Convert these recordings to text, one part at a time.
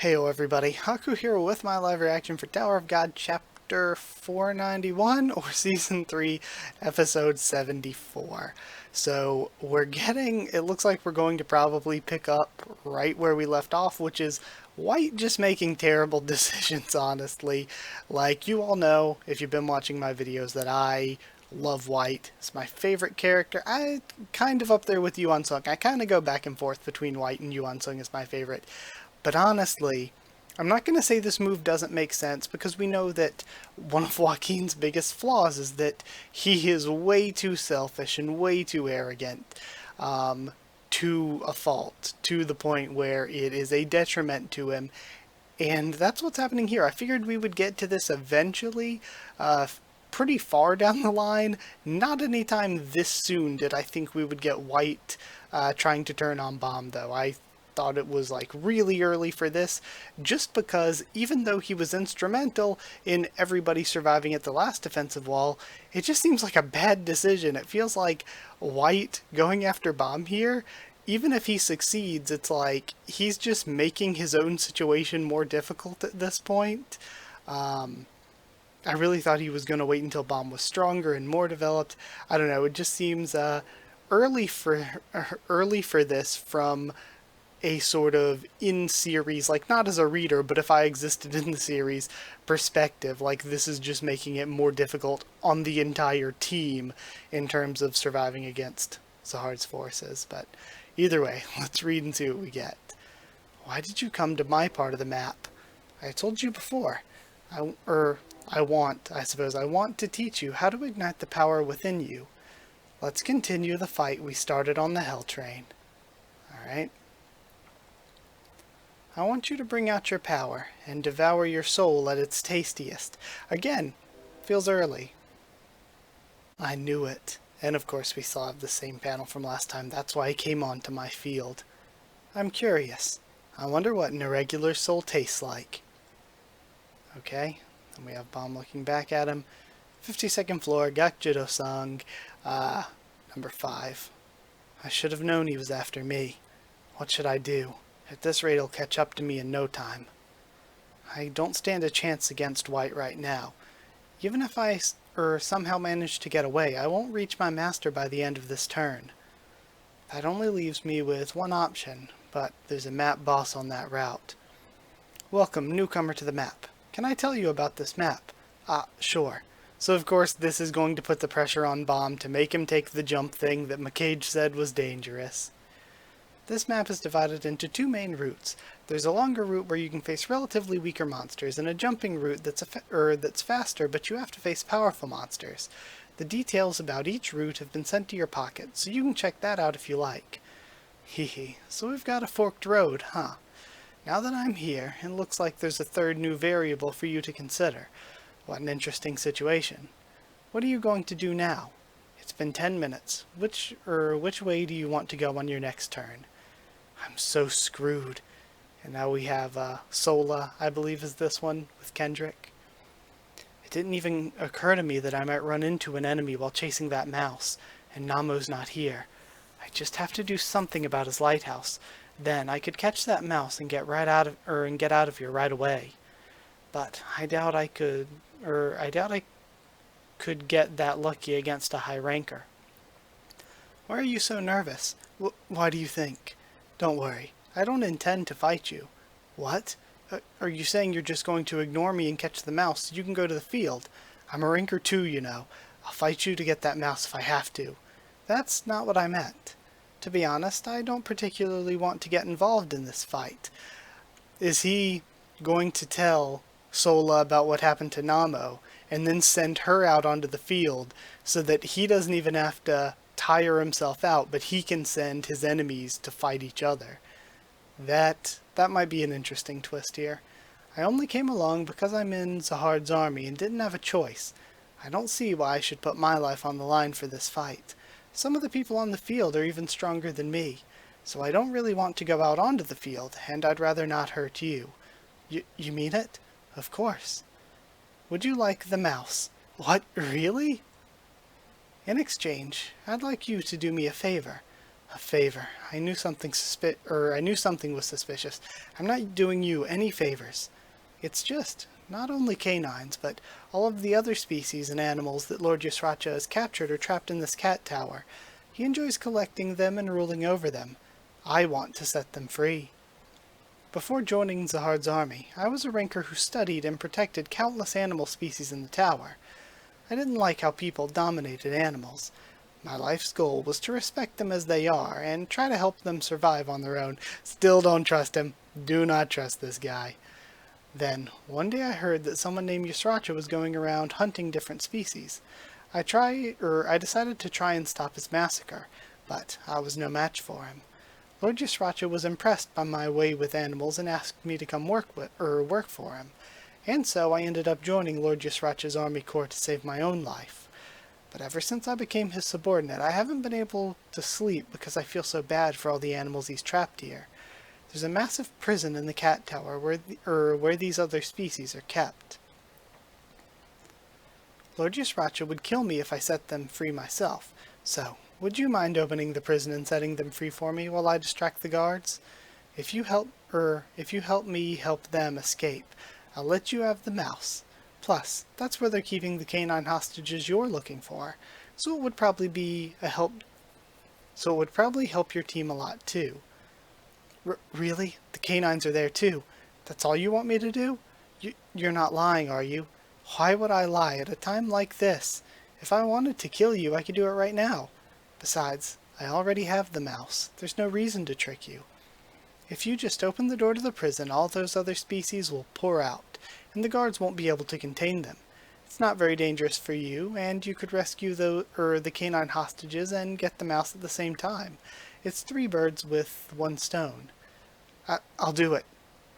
Heyo everybody, Haku here with my live reaction for Tower of God Chapter 491, or Season 3, Episode 74. So it looks like we're going to probably pick up right where we left off, which is White just making terrible decisions, honestly. Like, you all know, if you've been watching my videos, that I love White. It's my favorite character. I kind of up there with Yuan Sung. I kind of go back and forth between White and Yuan Sung as my favorite. But honestly, I'm not going to say this move doesn't make sense because we know that one of Joaquin's biggest flaws is that he is way too selfish and way too arrogant, to a fault, to the point where it is a detriment to him. And that's what's happening here. I figured we would get to this eventually, pretty far down the line. Not anytime this soon did I think we would get White trying to turn on Bomb, though. I thought it was like really early for this, just because even though he was instrumental in everybody surviving at the last defensive wall, it just seems like a bad decision. It feels like White going after Bomb here, even if he succeeds, it's like he's just making his own situation more difficult at this point. I really thought he was going to wait until Bomb was stronger and more developed. I don't know, it just seems early for this from a sort of in-series, like not as a reader, but if I existed in the series, perspective. Like, this is just making it more difficult on the entire team in terms of surviving against Zahar's forces. But either way, let's read and see what we get. Why did you come to my part of the map? I told you before. I want to teach you how to ignite the power within you. Let's continue the fight we started on the Hell Train. Alright. I want you to bring out your power and devour your soul at its tastiest. Again, feels early. I knew it. And of course we still have the same panel from last time. That's why he came onto my field. I'm curious. I wonder what an irregular soul tastes like. Okay. And we have Bomb looking back at him. 52nd floor, Gakjudo-sung. Number 5. I should have known he was after me. What should I do? At this rate, he'll catch up to me in no time. I don't stand a chance against White right now. Even if I somehow manage to get away, I won't reach my master by the end of this turn. That only leaves me with one option, but there's a map boss on that route. Welcome, newcomer to the map. Can I tell you about this map? Sure. So of course this is going to put the pressure on Bomb to make him take the jump thing that McCage said was dangerous. This map is divided into two main routes. There's a longer route where you can face relatively weaker monsters, and a jumping route that's faster, but you have to face powerful monsters. The details about each route have been sent to your pocket, so you can check that out if you like. Hehe, so we've got a forked road, huh? Now that I'm here, it looks like there's a third new variable for you to consider. What an interesting situation. What are you going to do now? It's been 10 minutes. Which way do you want to go on your next turn? I'm so screwed. And now we have Sola, I believe is this one, with Kendrick. It didn't even occur to me that I might run into an enemy while chasing that mouse, and Namo's not here. I just have to do something about his lighthouse. Then I could catch that mouse and get out of here right away. But I doubt I could get that lucky against a high ranker. Why are you so nervous? Why do you think? Don't worry, I don't intend to fight you. What? Are you saying you're just going to ignore me and catch the mouse so you can go to the field? I'm a ranker too, you know. I'll fight you to get that mouse if I have to. That's not what I meant. To be honest, I don't particularly want to get involved in this fight. Is he going to tell Sola about what happened to Namo, and then send her out onto the field so that he doesn't even have to tire himself out, but he can send his enemies to fight each other? That might be an interesting twist here. I only came along because I'm in Zahar's army and didn't have a choice. I don't see why I should put my life on the line for this fight. Some of the people on the field are even stronger than me, so I don't really want to go out onto the field, and I'd rather not hurt you. You mean it? Of course. Would you like the mouse? What, really? In exchange, I'd like you to do me a favor. A favor. I knew something was suspicious. I'm not doing you any favors. It's just, not only canines, but all of the other species and animals that Lord Yusracha has captured are trapped in this cat tower. He enjoys collecting them and ruling over them. I want to set them free. Before joining Zahard's army, I was a ranker who studied and protected countless animal species in the tower. I didn't like how people dominated animals. My life's goal was to respect them as they are and try to help them survive on their own. Still don't trust him. Do not trust this guy. Then, one day I heard that someone named Yusracha was going around hunting different species. I decided to try and stop his massacre, but I was no match for him. Lord Yusracha was impressed by my way with animals and asked me to come work for him. And so I ended up joining Lord Yusracha's army corps to save my own life. But ever since I became his subordinate, I haven't been able to sleep because I feel so bad for all the animals he's trapped here. There's a massive prison in the cat tower where these other species are kept. Lord Yusracha would kill me if I set them free myself, so would you mind opening the prison and setting them free for me while I distract the guards? If you help me help them escape, I'll let you have the mouse. Plus, that's where they're keeping the canine hostages you're looking for, so it would probably help your team a lot too. Really? The canines are there too? That's all you want me to do? You're not lying, are you? Why would I lie at a time like this? If I wanted to kill you, I could do it right now. Besides, I already have the mouse. There's no reason to trick you. If you just open the door to the prison, all those other species will pour out, and the guards won't be able to contain them. It's not very dangerous for you, and you could rescue the canine hostages and get the mouse at the same time. It's 3 birds with 1 stone. I'll do it.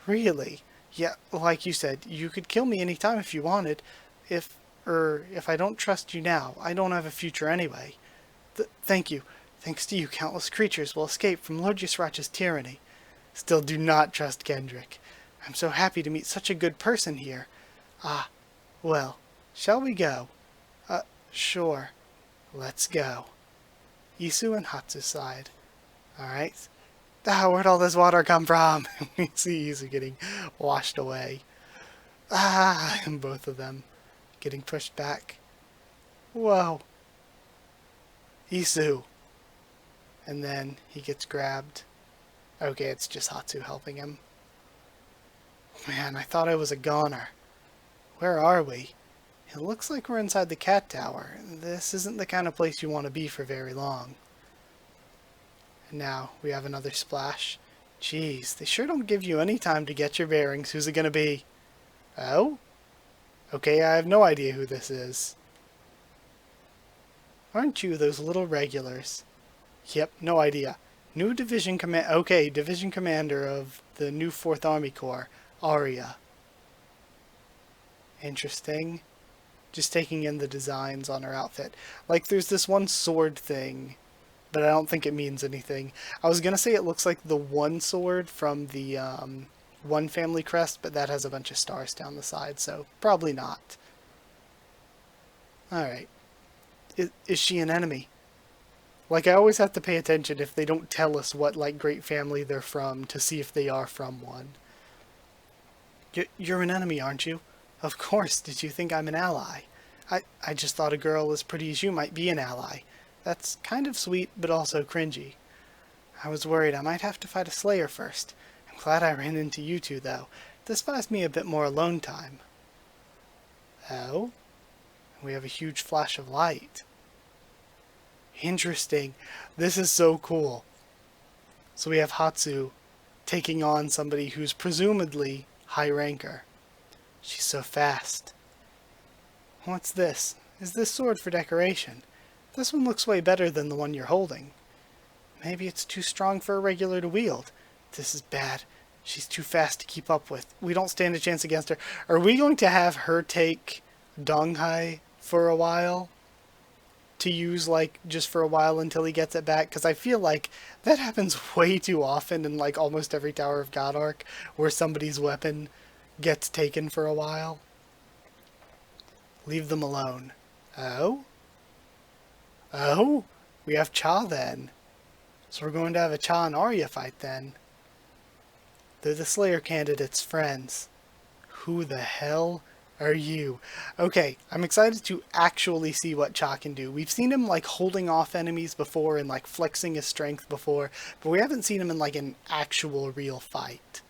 Really? Yeah, like you said, you could kill me any time if you wanted. If I don't trust you now, I don't have a future anyway. Thank you. Thanks to you, countless creatures will escape from Lord Yusracha's tyranny. Still do not trust Kendrick. I'm so happy to meet such a good person here. Well, shall we go? Sure. Let's go. Isu and Hatsu sighed. Alright. Where'd all this water come from? We see Isu getting washed away. And both of them getting pushed back. Whoa. Isu. And then he gets grabbed. Okay, it's just Hatsu helping him. Man, I thought I was a goner. Where are we? It looks like we're inside the cat tower. This isn't the kind of place you want to be for very long. And now we have another splash. Jeez, they sure don't give you any time to get your bearings. Who's it gonna be? Oh? Okay, I have no idea who this is. Aren't you those little regulars? Yep, no idea. New division division commander of the new 4th Army Corps, Arya. Interesting. Just taking in the designs on her outfit. Like, there's this one sword thing, but I don't think it means anything. I was gonna say it looks like the one sword from the one family crest, but that has a bunch of stars down the side, so probably not. Alright. Is she an enemy? Like, I always have to pay attention if they don't tell us what, like, great family they're from to see if they are from one. You're an enemy, aren't you? Of course, did you think I'm an ally? I just thought a girl as pretty as you might be an ally. That's kind of sweet, but also cringy. I was worried I might have to fight a slayer first. I'm glad I ran into you two, though. This buys me a bit more alone time. Oh? We have a huge flash of light. Interesting. This is so cool. So we have Hatsu taking on somebody who's presumably high ranker. She's so fast. What's this? Is this sword for decoration? This one looks way better than the one you're holding. Maybe it's too strong for a regular to wield. This is bad. She's too fast to keep up with. We don't stand a chance against her. Are we going to have her take Donghai for a while? To use, like, just for a while until he gets it back? Because I feel like that happens way too often in, like, almost every Tower of God arc, where somebody's weapon gets taken for a while. Leave them alone. Oh? Oh? We have Cha then. So we're going to have a Cha and Arya fight then. They're the Slayer candidates' friends. Who the hell are you? Okay, I'm excited to actually see what Cha can do. We've seen him like holding off enemies before and like flexing his strength before, but we haven't seen him in like an actual real fight.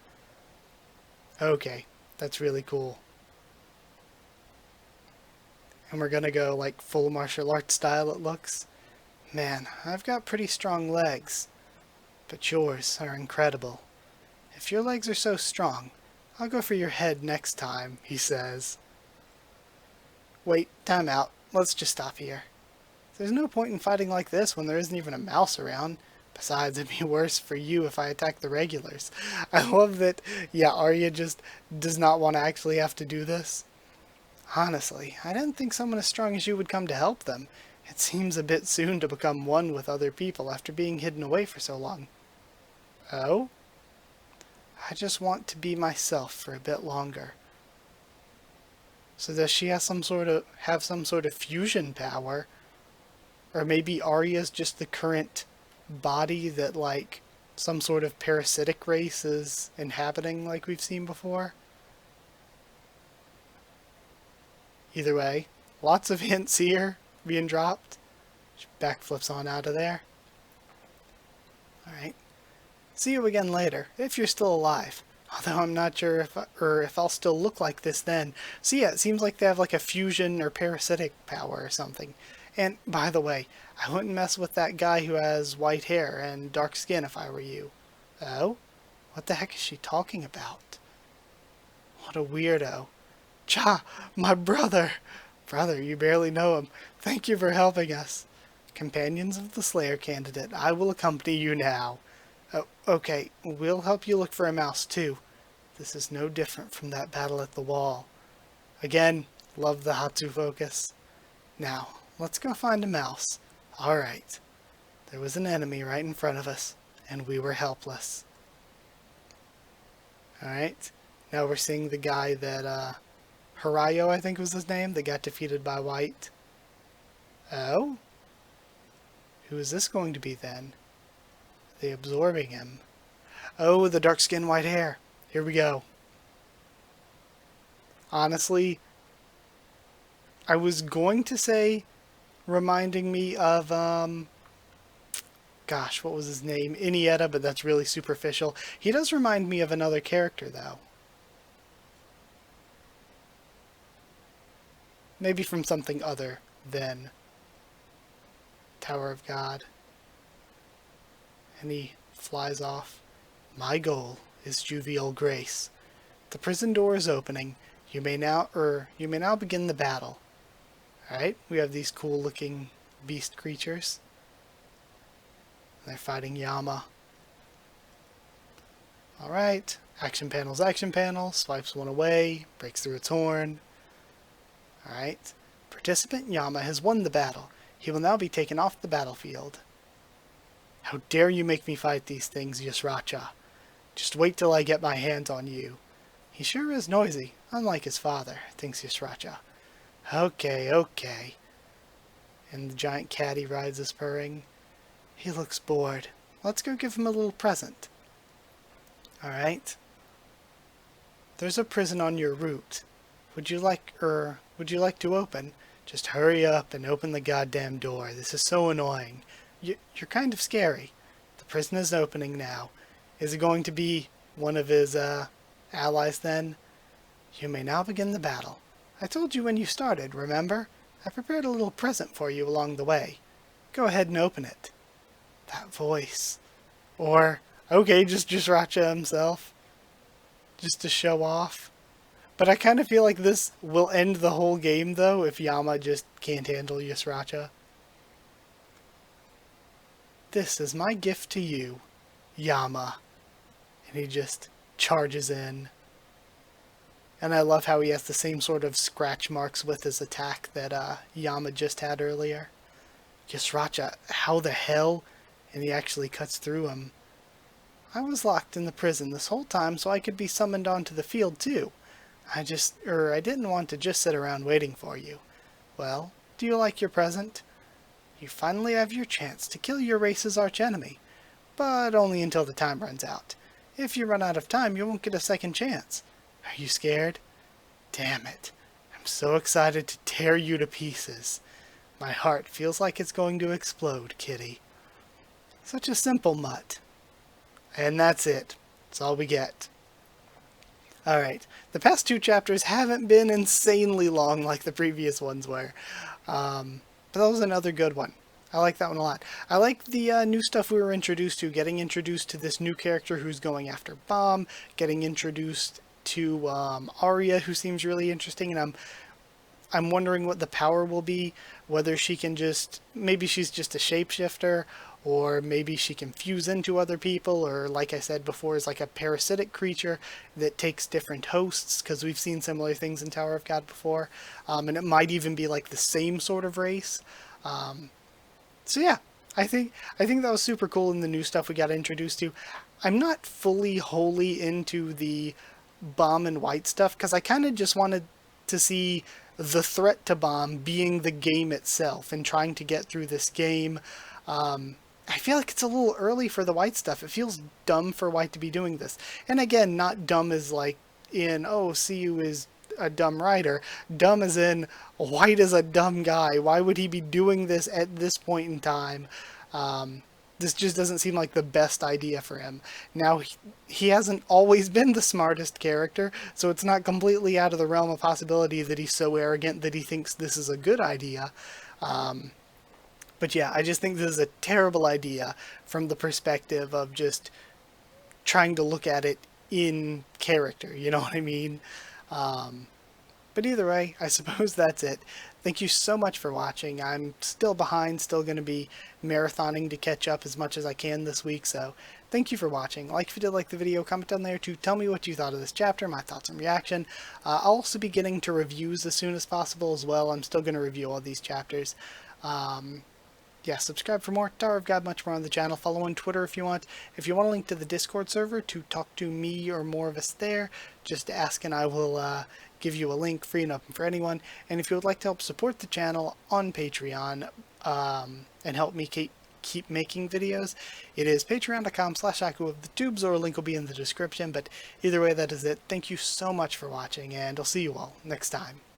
Okay, that's really cool. And we're gonna go like full martial arts style, it looks. Man, I've got pretty strong legs, but yours are incredible. If your legs are so strong, I'll go for your head next time, he says. Wait, time out. Let's just stop here. There's no point in fighting like this when there isn't even a mouse around. Besides, it'd be worse for you if I attack the regulars. I love that, yeah, Arya just does not want to actually have to do this. Honestly, I didn't think someone as strong as you would come to help them. It seems a bit soon to become one with other people after being hidden away for so long. Oh? I just want to be myself for a bit longer. So does she have some sort of fusion power? Or maybe Arya's just the current body that like some sort of parasitic race is inhabiting like we've seen before? Either way, lots of hints here being dropped. She backflips on out of there. Alright. See you again later, if you're still alive. Although I'm not sure if I'll still look like this then. So yeah, it seems like they have like a fusion or parasitic power or something. And by the way, I wouldn't mess with that guy who has white hair and dark skin if I were you. Oh? What the heck is she talking about? What a weirdo. Cha, my brother! Brother, you barely know him. Thank you for helping us. Companions of the Slayer candidate, I will accompany you now. Oh, okay, we'll help you look for a mouse too. This is no different from that battle at the wall. Again, love the Hatu focus. Now, let's go find a mouse. Alright. There was an enemy right in front of us, and we were helpless. Alright, now we're seeing the guy that, Harayo, I think was his name, that got defeated by White. Oh? Who is this going to be then? Are they absorbing him? Oh, the dark skin, white hair. Here we go. Honestly, I was going to say reminding me of, gosh, what was his name? Iniesta, but that's really superficial. He does remind me of another character, though. Maybe from something other than Tower of God. And he flies off. My goal is jovial grace. The prison door is opening. You may now begin the battle. Alright, we have these cool looking beast creatures. They're fighting Yama. Alright, action panel, swipes one away, breaks through its horn. Alright, participant Yama has won the battle. He will now be taken off the battlefield. How dare you make me fight these things, Yusracha. Just wait till I get my hands on you. He sure is noisy, unlike his father, thinks Yusracha. Okay, okay. And the giant cat he rides is purring. He looks bored. Let's go give him a little present. Alright. There's a prison on your route. Would you like to open? Just hurry up and open the goddamn door. This is so annoying. You're kind of scary. The prison is opening now. Is it going to be one of his, allies then? You may now begin the battle. I told you when you started, remember? I prepared a little present for you along the way. Go ahead and open it. That voice. Or, okay, just Racha himself. Just to show off. But I kind of feel like this will end the whole game, though, if Yama just can't handle Yusracha. This is my gift to you, Yama. And he just charges in. And I love how he has the same sort of scratch marks with his attack that Yama just had earlier. Yusracha, how the hell? And he actually cuts through him. I was locked in the prison this whole time so I could be summoned onto the field too. I didn't want to just sit around waiting for you. Well, do you like your present? You finally have your chance to kill your race's archenemy. but only until the time runs out. If you run out of time, you won't get a second chance. Are you scared? Damn it. I'm so excited to tear you to pieces. My heart feels like it's going to explode, kitty. Such a simple mutt. And that's it. That's all we get. Alright, the past 2 chapters haven't been insanely long like the previous ones were. But that was another good one. I like that one a lot. I like the new stuff we were introduced to, getting introduced to this new character who's going after Bomb, getting introduced to Arya, who seems really interesting, and I'm wondering what the power will be, whether she can maybe she's just a shapeshifter, or maybe she can fuse into other people, or like I said before, is like a parasitic creature that takes different hosts, because we've seen similar things in Tower of God before, and it might even be like the same sort of race. So yeah, I think that was super cool in the new stuff we got introduced to. I'm not fully wholly into the Bomb and White stuff, because I kind of just wanted to see the threat to Bomb being the game itself and trying to get through this game. I feel like it's a little early for the White stuff. It feels dumb for White to be doing this. And again, not dumb as like in, oh, Siyu is a dumb writer. Dumb as in, White is a dumb guy. Why would he be doing this at this point in time? This just doesn't seem like the best idea for him. Now, he hasn't always been the smartest character, so it's not completely out of the realm of possibility that he's so arrogant that he thinks this is a good idea. But yeah, I just think this is a terrible idea from the perspective of just trying to look at it in character, you know what I mean? But either way, I suppose that's it. Thank you so much for watching. I'm still behind, still going to be marathoning to catch up as much as I can this week, so thank you for watching. Like if you did like the video, comment down there to tell me what you thought of this chapter, my thoughts and reaction. I'll also be getting to reviews as soon as possible as well. I'm still going to review all these chapters. Yeah, subscribe for more Tower of God, much more on the channel. Follow on Twitter if you want. If you want a link to the Discord server to talk to me or more of us there, just ask and I will give you a link, free and open for anyone. And if you would like to help support the channel on Patreon and help me keep making videos, it is patreon.com/Haku of the tubes, or a link will be in the description. But either way, that is it. Thank you so much for watching, and I'll see you all next time.